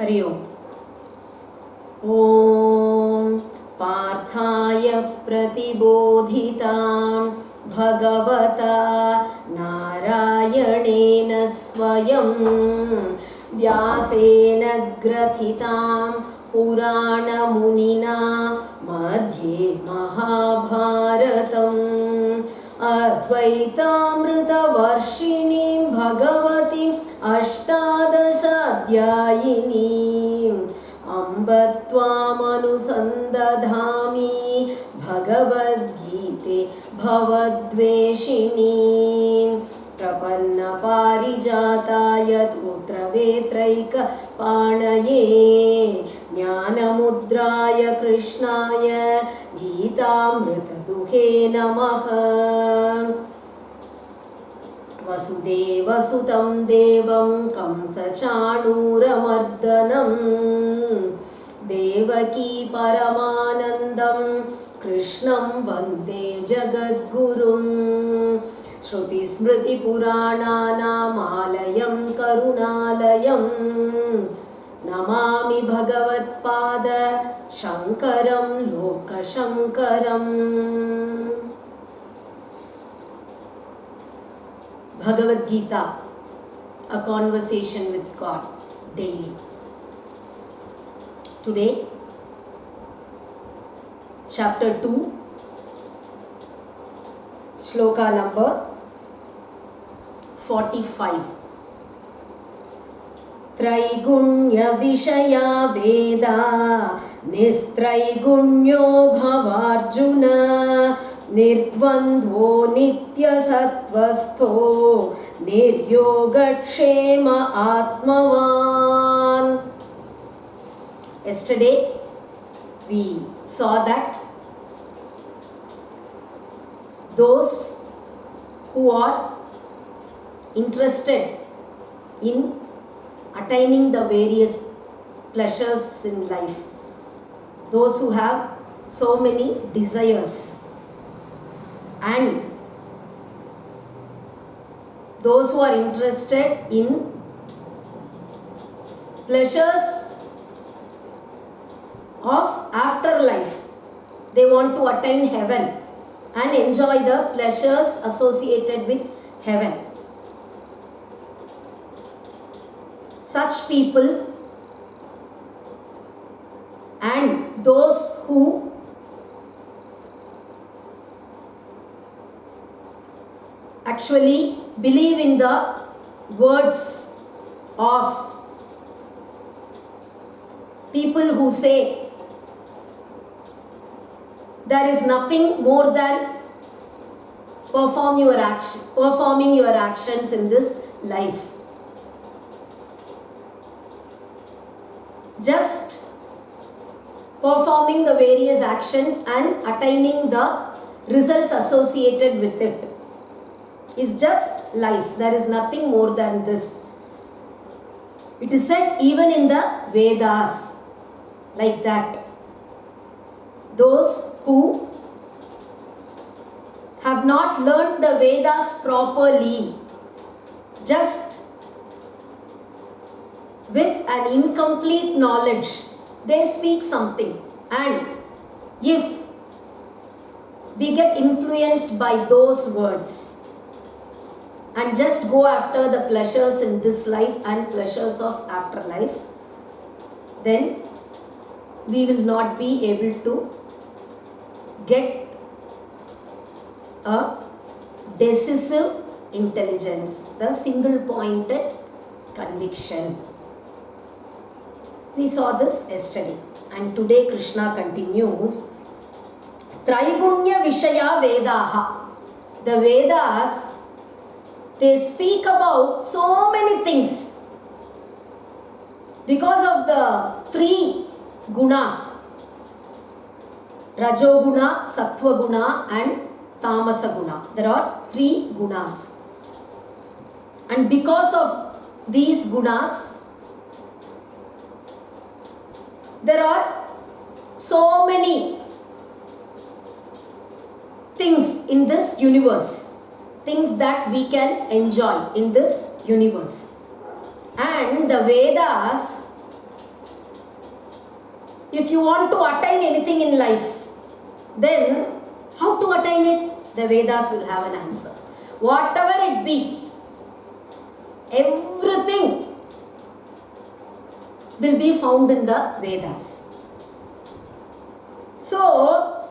हरि ओम। ॐ पार्थाय प्रतिबोधितां भगवता नारायणेन स्वयं व्यासेन ग्रथितां पुराणमुनिना मध्ये महाभारतम् अद्वैतामृतवर्षिणीं भगवतीम् अष्टादशाध्यायिनीम् अम्ब त्वामनुसन्दधामि भगवद्गीते भवद्वेषिणीं प्रपन्नपारिजाताय तोत्रवेत्रैकपाणये ज्ञानमुद्राय कृष्णाय गीतामृतदुहे नमः। वसुदेवसुतं देवं कंसचाणूरमर्दनं देवकी परमानन्दं कृष्णं वन्दे जगद्गुरुं श्रुतिस्मृतिपुराणानामालयं करुणालयं नमामि भगवत्पाद शङ्करं लोकशङ्करम्। Bhagavad Gita, a conversation with God daily. Today, chapter 2, shloka number 45. Traigunya Vishaya Veda Nistraigunyo Bhavarjuna निर्द्वन्द्वो नित्यसत्त्वस्थो निर्योगक्षेम आत्मवान्. Yesterday we saw that those who are interested in attaining the various pleasures in life, those who have so many desires, and those who are interested in pleasures of afterlife, they want to attain heaven and enjoy the pleasures associated with heaven. Such people and those who actually believe in the words of people who say there is nothing more than performing your actions in this life. Just performing the various actions and attaining the results associated with it is just life. There is nothing more than this. It is said even in the Vedas like that. Those who have not learnt the Vedas properly, just with an incomplete knowledge, they speak something, and if we get influenced by those words and just go after the pleasures in this life and pleasures of afterlife, then we will not be able to get a decisive intelligence, the single pointed conviction. We saw this yesterday, and today Krishna continues. Traigunya Vishaya Vedaha. The Vedas, they speak about so many things because of the three gunas: Rajoguna, Sattvaguna and Tamasaguna. There are three gunas, and because of these gunas, there are so many things in this universe, things that we can enjoy in this universe. And the Vedas If you want to attain anything in life, then how to attain it? The Vedas will have an answer. Whatever it be, everything will be found in the Vedas. So,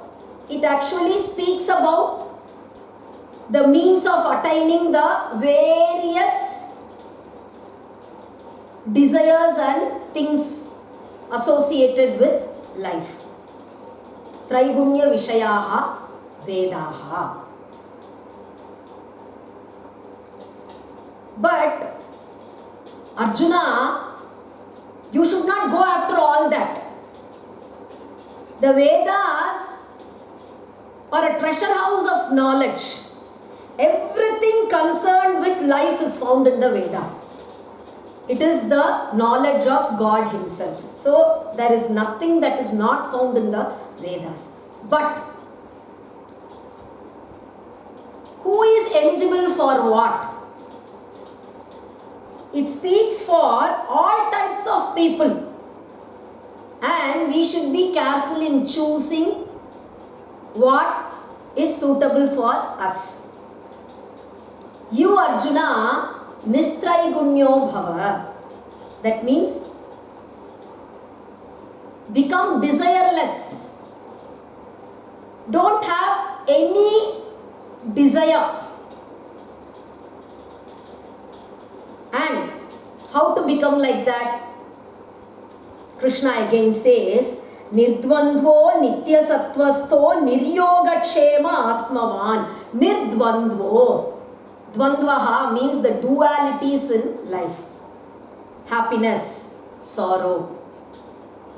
it actually speaks about the means of attaining the various desires and things associated with life. Traigunya Vishayaha Vedaha. But Arjuna, you should not go after all that. The Vedas are a treasure house of knowledge. Everything concerned with life is found in the Vedas. It is the knowledge of God Himself. So, there is nothing that is not found in the Vedas. But, who is eligible for what? It speaks for all types of people. And we should be careful in choosing what is suitable for us. You, Arjuna, Nistraigunyo Bhava. That means become desireless. Don't have any desire. And how to become like that? Krishna again says, Nirdvandvo Nitya Sattvasto Niryogakshema Atmavan. Nirdvandvo. Dvandvaha means the dualities in life. Happiness, sorrow,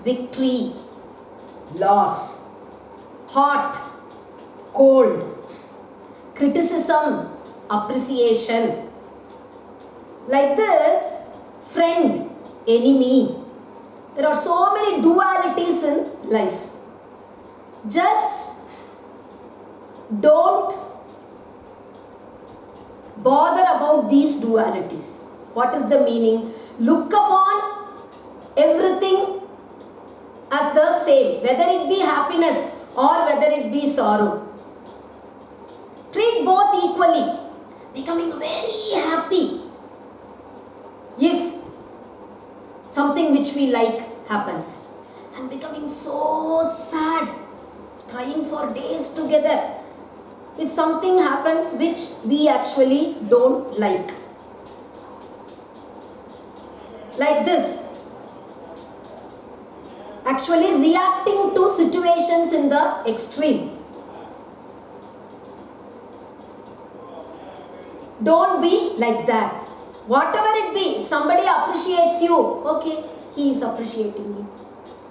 victory, loss, hot, cold, criticism, appreciation. Like this, friend, enemy. There are so many dualities in life. Just don't bother about these dualities. What is the meaning? Look upon everything as the same, whether it be happiness or whether it be sorrow. Treat both equally, becoming very happy if something which we like happens, and becoming so sad, crying for days together if something happens which we actually don't like. Like this, actually reacting to situations in the extreme. Don't be like that. Whatever it be, somebody appreciates you, okay, he is appreciating me,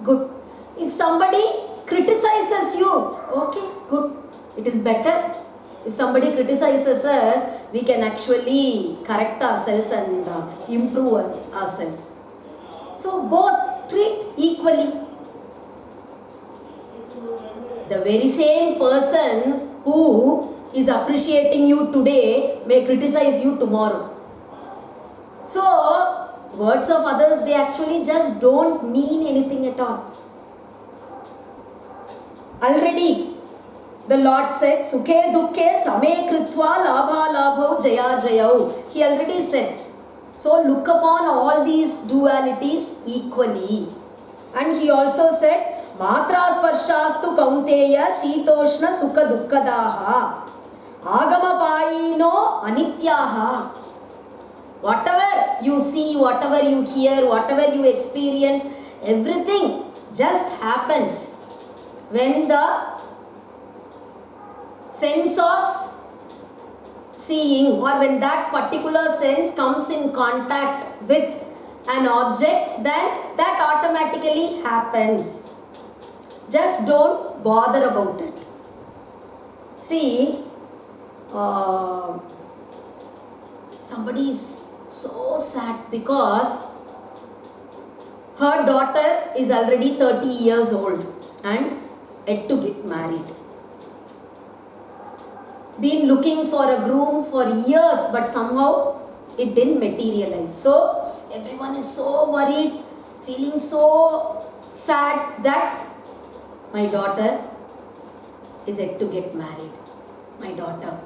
good. If somebody criticizes you, okay, good. It is better. If somebody criticizes us, we can actually correct ourselves and improve ourselves. So both treat equally. The very same person who is appreciating you today may criticize you tomorrow. So, words of others, they actually just don't mean anything at all. Already, the Lord said, Sukhe dukkhe same kritva labha labhau jaya jayau. He already said. So, look upon all these dualities equally. And he also said, Matra sparshaastu kaunteya shitoshna sukha dukkadaha. Agama payino anityaha. Whatever you see, whatever you hear, whatever you experience, everything just happens when the sense of seeing, or when that particular sense comes in contact with an object, then that automatically happens. Just don't bother about it. See, somebody is so sad because her daughter is already 30 years old and yet to get married. Been looking for a groom for years, but somehow it didn't materialize. So everyone is so worried, feeling so sad that my daughter is yet to get married. My daughter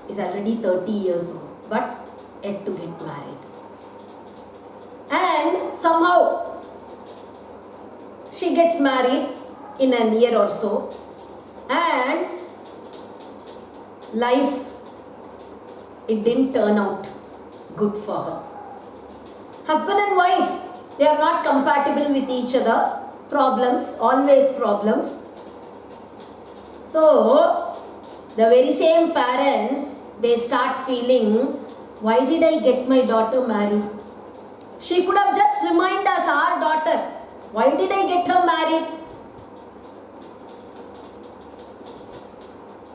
is already 30 years old, but yet to get married. And somehow she gets married in a year or so, and life, it didn't turn out good for her. Husband and wife, they are not compatible with each other. Problems, always problems. So, the very same parents, they start feeling, why did I get my daughter married? She could have just remained as our daughter. Why did I get her married?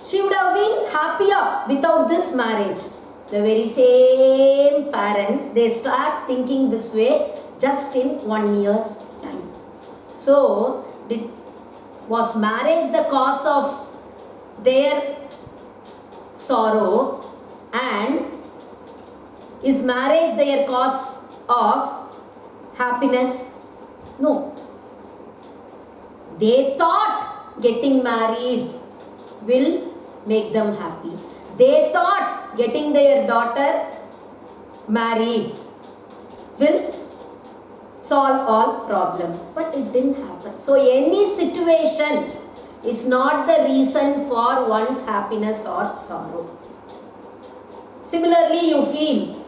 She would have been happier without this marriage. The very same parents, they start thinking this way just in 1 year's time. So, was marriage the cause of their sorrow, and is marriage their cause of happiness? No. They thought getting married will make them happy. They thought getting their daughter married will solve all problems, but it didn't happen. So any situation is not the reason for one's happiness or sorrow. Similarly, you feel,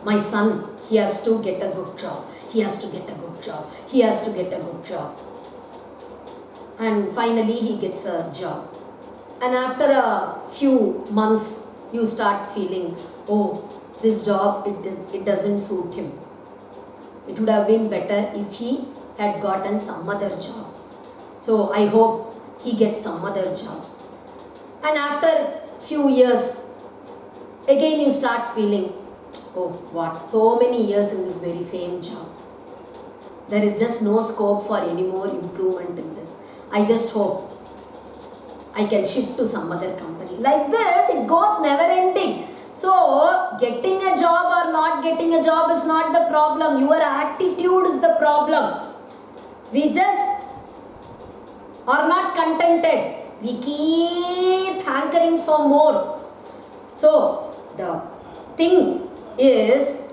my son, he has to get a good job. He has to get a good job. He has to get a good job. And finally, he gets a job. And after a few months, you start feeling, oh, this job, it doesn't suit him. It would have been better if he had gotten some other job. So I hope he gets some other job. And after few years, again you start feeling, oh, what? So many years in this very same job. There is just no scope for any more improvement in this. I just hope I can shift to some other company. Like this, it goes never ending. So, getting a job or not getting a job is not the problem. Your attitude is the problem. We just are not contented. We keep hankering for more. So, the thing is,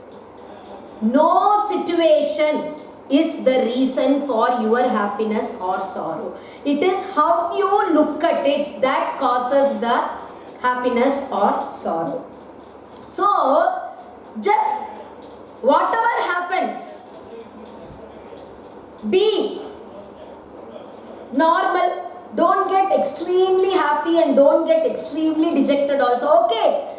no situation is the reason for your happiness or sorrow. It is how you look at it that causes the happiness or sorrow. So, just whatever happens, be normal. Don't get extremely happy and don't get extremely dejected also. Okay,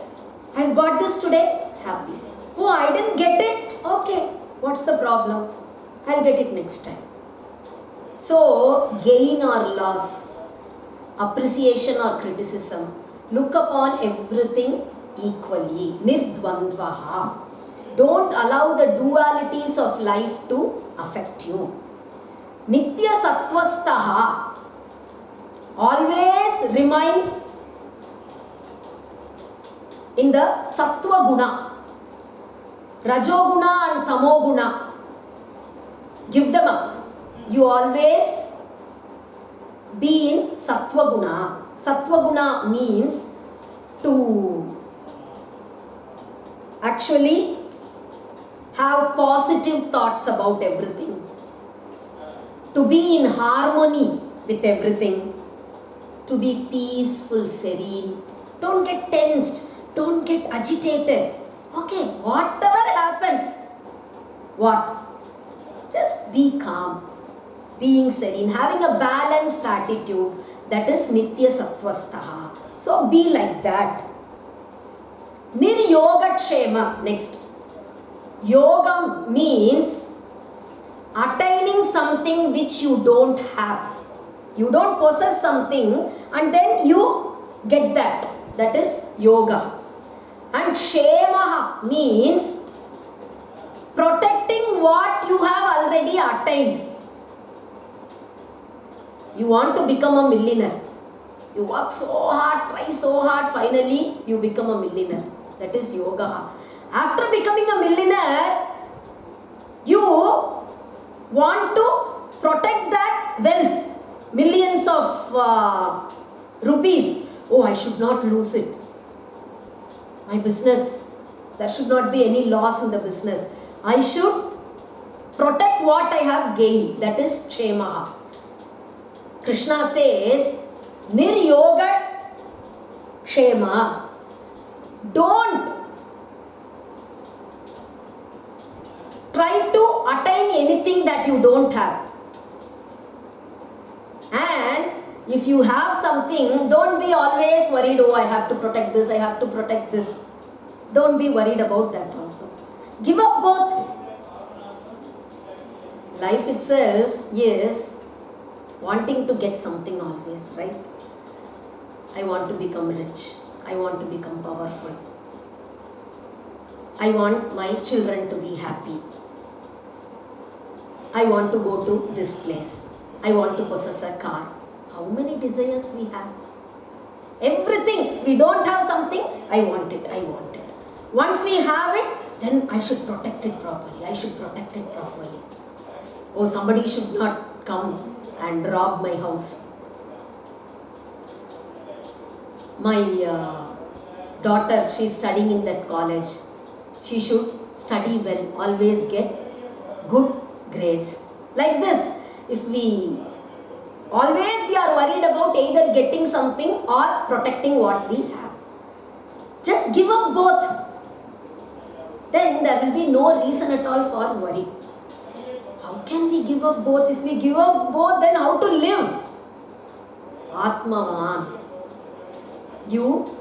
I've got this today, happy. Oh, I didn't get it. Okay, what's the problem? I'll get it next time. So, gain or loss, appreciation or criticism, look upon everything equally. Nirdvandvaha. Don't allow the dualities of life to affect you. Nitya sattvastaha. Always remain in the sattva guna. Rajoguna and tamoguna. Give them up. You always be in sattva guna. Sattva guna means to actually have positive thoughts about everything. To be in harmony with everything. To be peaceful, serene. Don't get tensed. Don't get agitated. Okay, whatever happens, what? Just be calm, being serene, having a balanced attitude. That is Nitya Sattvastaha. So be like that. Niryogatshema. Next. Yoga means attaining something which you don't have. You don't possess something and then you get that. That is yoga. And Shemaha means protecting what you have already attained. You want to become a millionaire. You work so hard, try so hard, finally you become a millionaire. That is yoga. After becoming a millionaire, you want to protect that wealth, millions of rupees. Oh, I should not lose it. My business, there should not be any loss in the business. I should protect what I have gained. That is Kshemaha. Krishna says, Niryoga Kshema. Don't try to attain anything that you don't have. And if you have something, don't be always worried, oh, I have to protect this, I have to protect this. Don't be worried about that also. Give up both. Life itself is wanting to get something always, right? I want to become rich. I want to become powerful. I want my children to be happy. I want to go to this place. I want to possess a car. How many desires we have? Everything. If we don't have something, I want it, I want it. Once we have it, then I should protect it properly. I should protect it properly. Oh, somebody should not come and rob my house. My daughter, she is studying in that college. She should study well, always get good grades. Like this, if we are worried about either getting something or protecting what we have. Just give up both. Then there will be no reason at all for worry. How can we give up both? If we give up both, then how to live? Atmavan. You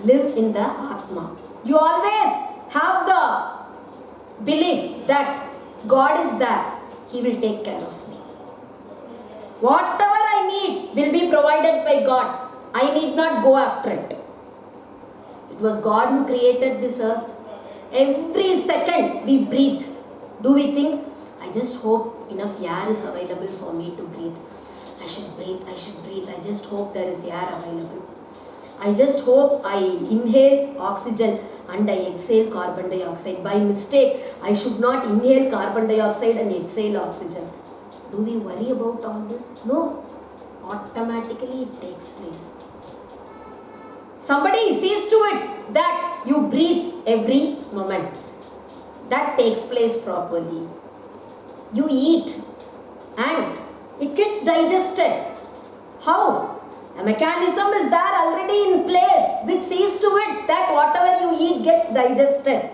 live in the Atma. You always have the belief that God is there. He will take care of me. Whatever I need will be provided by God. I need not go after it. It was God who created this earth. Every second we breathe. Do we think, I just hope enough air is available for me to breathe. I should breathe, I should breathe. I just hope there is air available. I just hope I inhale oxygen and I exhale carbon dioxide. By mistake, I should not inhale carbon dioxide and exhale oxygen. Do we worry about all this? No. Automatically it takes place. Somebody sees to it that you breathe every moment. That takes place properly. You eat and it gets digested. How? A mechanism is there already in place which sees to it that whatever you eat gets digested.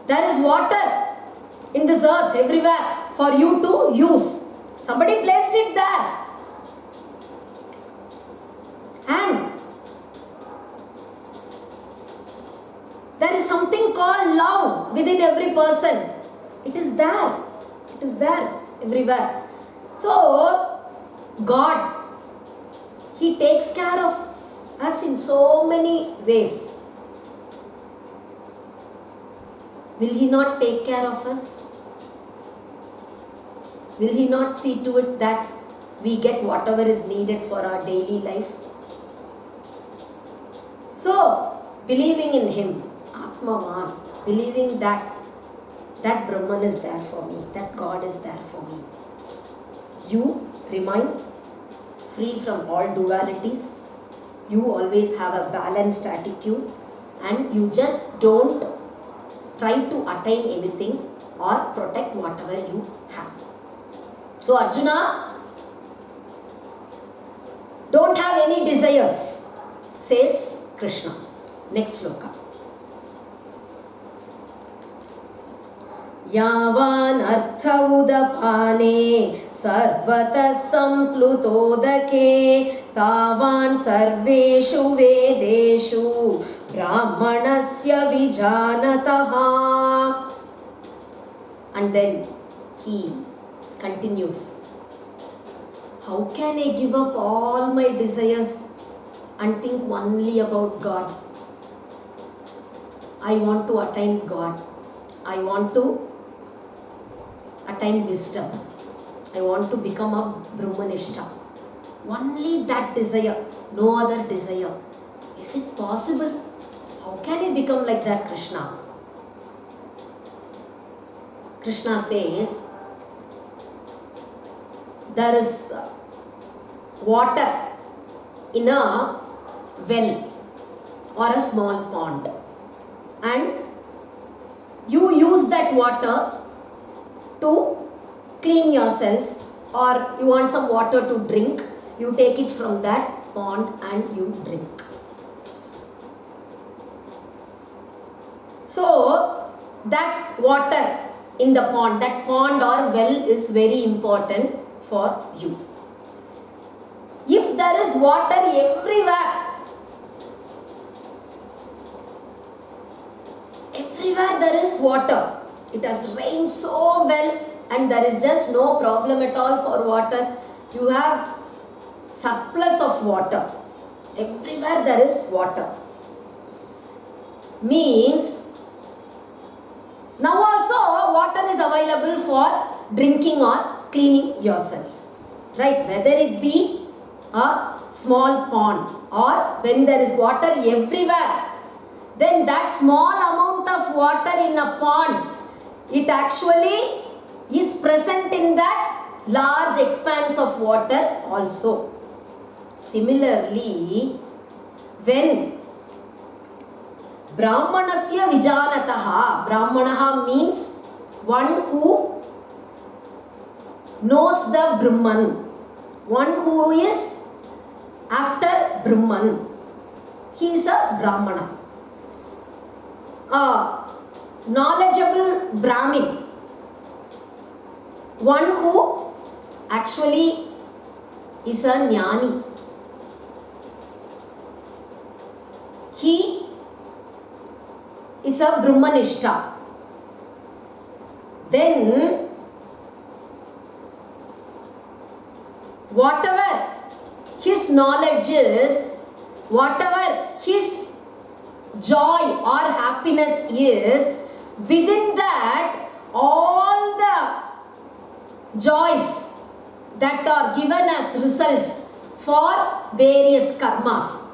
There is water in this earth everywhere for you to use. Somebody placed it there. And there is something called love within every person. It is there. It is there everywhere. So, God, He takes care of us in so many ways. Will He not take care of us? Will He not see to it that we get whatever is needed for our daily life? So, believing in Him, Atmavan, believing that Brahman is there for me, that God is there for me. You remain free from all dualities. You always have a balanced attitude and you just don't try to attain anything or protect whatever you have. So Arjuna, don't have any desires, says Krishna. Next sloka. Yavan artha udapane sarvata samplutodake tavan sarveshu vedeshu brahmanasya vijanataha. And then he continues. How can I give up all my desires and think only about God? I want to attain God. I want to attain wisdom. I want to become a Brahmanishta. Only that desire, no other desire. Is it possible? How can I become like that, Krishna? Krishna says, there is water in a well or a small pond, and you use that water to clean yourself, or you want some water to drink, you take it from that pond and you drink. So that water in the pond, that pond or well is very important for you. If there is water everywhere there is water, it has rained so well and there is just no problem at all for water, you have surplus of water, everywhere there is water, means now also water is available for drinking or cleaning yourself, right? Whether it be a small pond or when there is water everywhere, then that small amount of water in a pond, it actually is present in that large expanse of water also. Similarly, when Brahmanasya Vijanataha, Brahmanaha means one who knows the Brahman, one who is after Brahman, he is a Brahmana. A knowledgeable Brahmin, one who actually is a Jnani. He is a Brahmanishta. Then whatever his knowledge is, whatever his joy or happiness is, within that all the joys that are given as results for various karmas.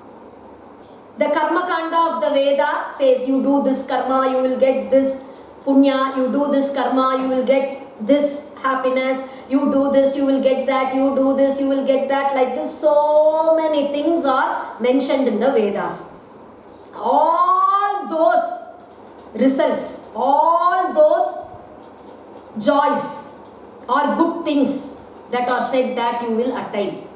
The karma kanda of the Veda says you do this karma, you will get this punya, you do this karma, you will get this happiness, you do this, you will get that, you do this, you will get that, like this. So many things are mentioned in the Vedas. All those results, all those joys or good things that are said that you will attain,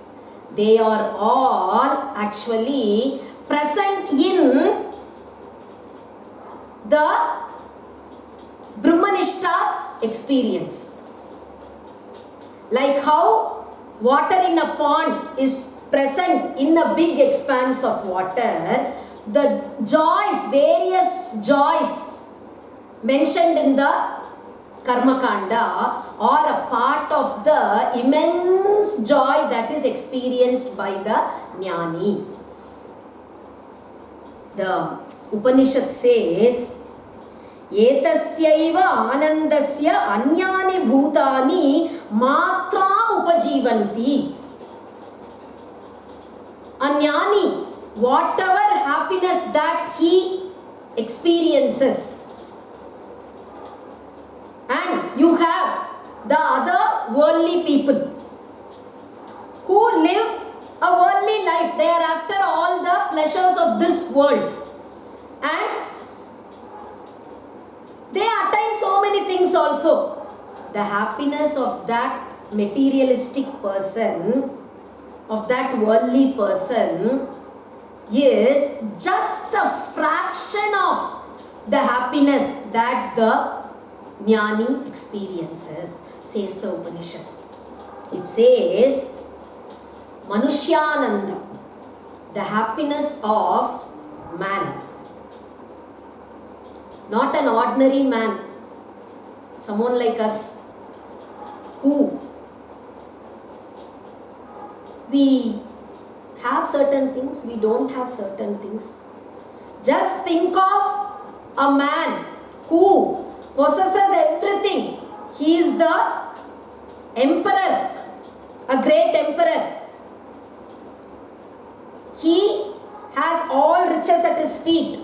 they are all actually present in the Brahmanishta's experience. Like how water in a pond is present in a big expanse of water, the joys, various joys mentioned in the Karma Kanda are a part of the immense joy that is experienced by the Jnani. The Upanishad says, Etasyaiva anandasya anyani bhutani matram upajivanti. A Jnani, whatever happiness that he experiences, and you have the other worldly people who live a worldly life, they are after all the pleasures of this world and they attain so many things also. The happiness of that materialistic person, of that worldly person, is just a fraction of the happiness that the Jnani experiences, says the Upanishad. It says, Manushyananda, the happiness of man. Not an ordinary man, someone like us, who we have certain things, we don't have certain things. Just think of a man who possesses everything. He is the emperor, a great emperor. He has all riches at his feet.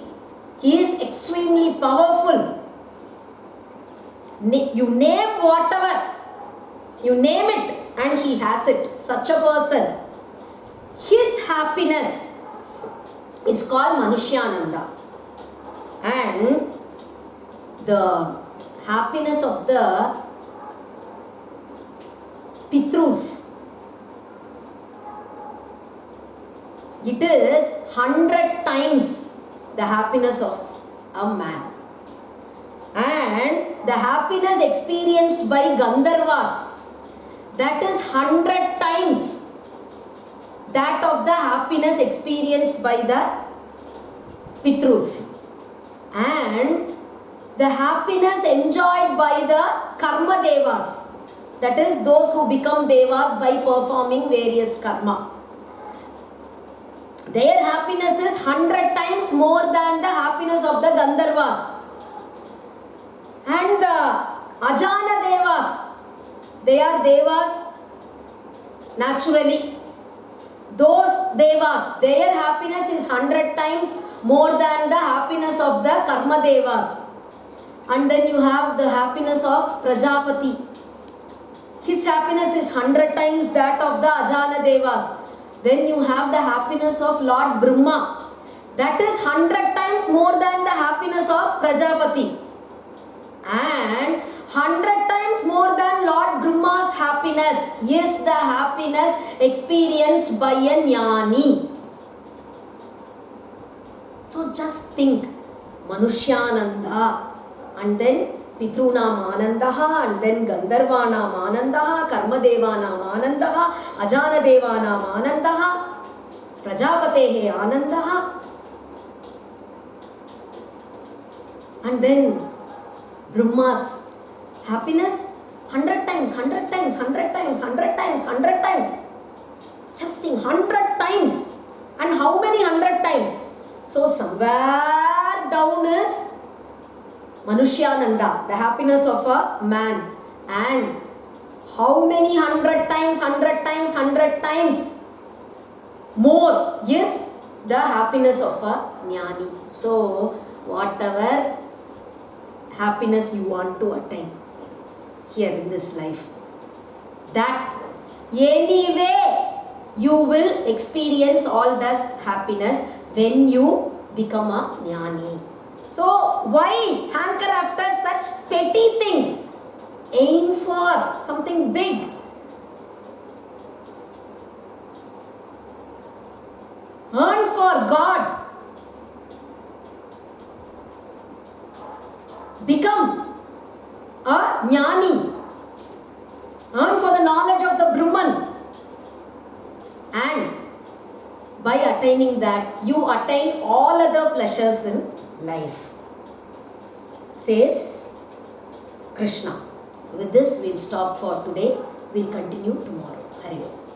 He is extremely powerful. You name whatever, you name it and he has it. Such a person, his happiness is called Manushyananda. And the happiness of the Pitrus, it is 100 times the happiness of a man. And the happiness experienced by Gandharvas, that is 100 times that of the happiness experienced by the Pitrus. And the happiness enjoyed by the Karma Devas, that is those who become Devas by performing various karma, their happiness is 100 times more than the happiness of the Gandharvas. And the Ajana Devas, they are Devas naturally. Those Devas, their happiness is 100 times more than the happiness of the Karma Devas. And then you have the happiness of Prajapati. His happiness is 100 times that of the Ajana Devas. Then you have the happiness of Lord Brahma. That is 100 times more than the happiness of Prajapati. And 100 times more than Lord Brahma's happiness is the happiness experienced by a jnani. So just think, Manushyananda, and then Pitrunam Anandaha, and then Gandharvanam Anandaha, Karmadevanam Anandaha, Ajana Devanam Anandaha, Prajapatehe Anandaha, and then Brahma's happiness 100 times, 100 times, 100 times, 100 times, 100 times. Just think, 100 times. And how many 100 times? So somewhere down is Manushyananda, the happiness of a man. And how many 100 times, 100 times, 100 times more is the happiness of a jnani. So whatever happiness you want to attain here in this life, that anyway you will experience all that happiness when you become a jnani. So why hanker after such petty things? Aim for something big. Earn for God. Become a jnani. Earn for the knowledge of the Brahman. And by attaining that, you attain all other pleasures in life, says Krishna. With this, we'll stop for today. We'll continue tomorrow. Hari Om.